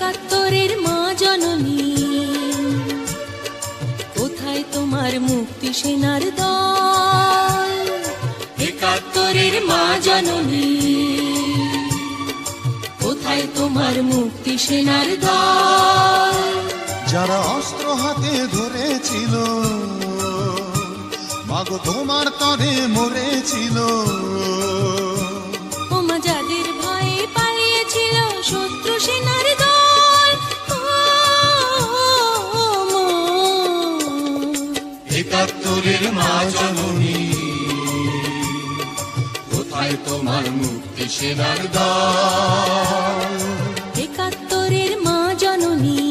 একাত্তরের মা জননী, কোথায় তোমার মুক্তি সেনার দল? একাত্তরের মা জননী, কোথায় তোমার মুক্তি সেনার দল? যারা অস্ত্র হাতে ধরেছিল, মাগো তোমার তরে মরেছিল। ওমা যাদের ভয়ে পালিয়েছিল শত্রু সেনার দল, একাত্তরের মা জননী, কোথায় তোমার মুক্তি সেনার দল? একাত্তরের মা জননী,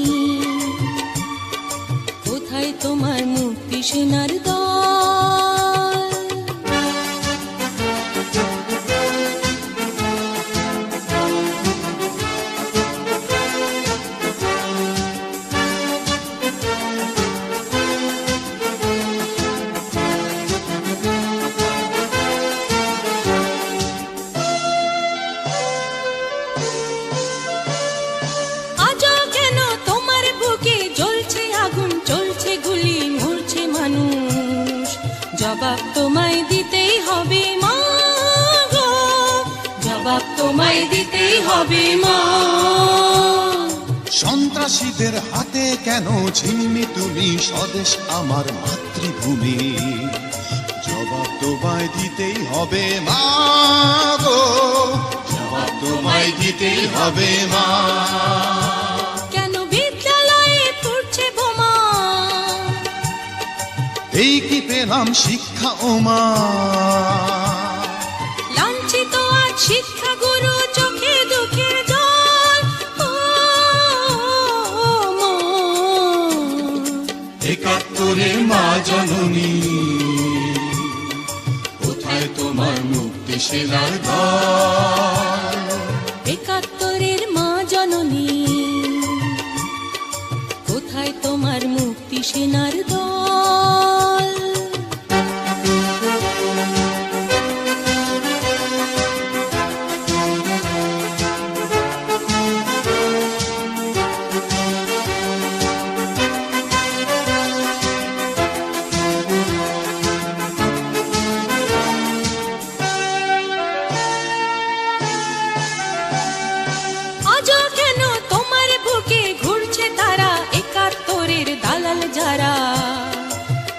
কোথায় তোমার মুক্তি সেনার দল? আজও কেন তোমার বুকে জ্বলছে আগুন, চলছে গুলি, মরছে মানুষ? জবাব তোমায় দিতেই হবে মা গো, জবাব তোমায় দিতেই হবে মা। সন্ত্রাসীদের হাতে কেন ঝিম্মি তুমি স্বদেশ আমার মাতৃভূমি? জবাব তোমায় দিতেই হবে মা গো, জবাব তোমায় দিতেই হবে মা। কেন বিদ্যালয়ে পড়ছে বোমা? এই কি পেলাম শিক্ষা ও মা? লাঞ্ছিত আজ শিক্ষা গুরু, চোখে দুঃখের জল। মা, একাত্তরের মা জননী, কোথায় তোমার মুক্তি সেনার দল? একাত্তরের মা জননী, কোথায় তোমার মুক্তি সেনার দল? আজও কেন তোমার বুকে ঘুরছে তারা, একাত্তরের দালাল যারা?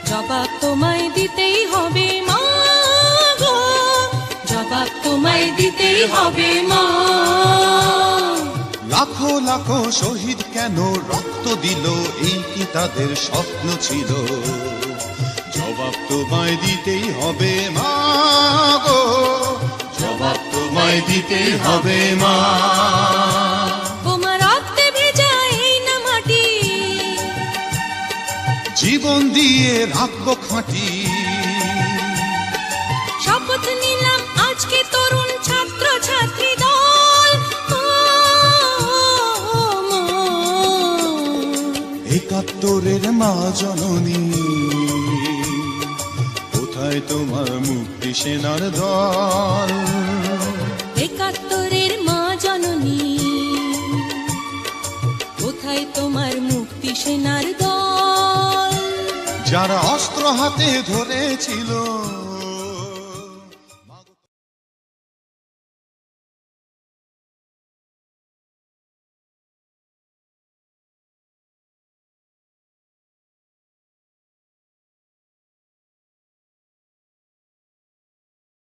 জবাব তোমায় দিতেই হবে মা গো, জবাব তোমায় দিতেই হবে মা। লাখো লাখো শহীদ কেন রক্ত দিল, এই কি তাদের স্বপ্ন ছিল? জবাব তোমায় দিতেই হবে মা গো, জবাব তোমায় দিতেই হবে মা। তোমার রক্তে ভেজা এই না মাটি, জীবন দিয়ে রাখবো খাঁটি। শপথ নিলাম আজকে তরুণ ছাত্র ছাত্রী দল। মা, একাত্তরের মা জননী, কোথায় তোমার মুক্তি সেনার দল? একাত্তরের মা জননী, কোথায় তোমার মুক্তি সেনার দল? যারা অস্ত্র হাতে ধরেছিল,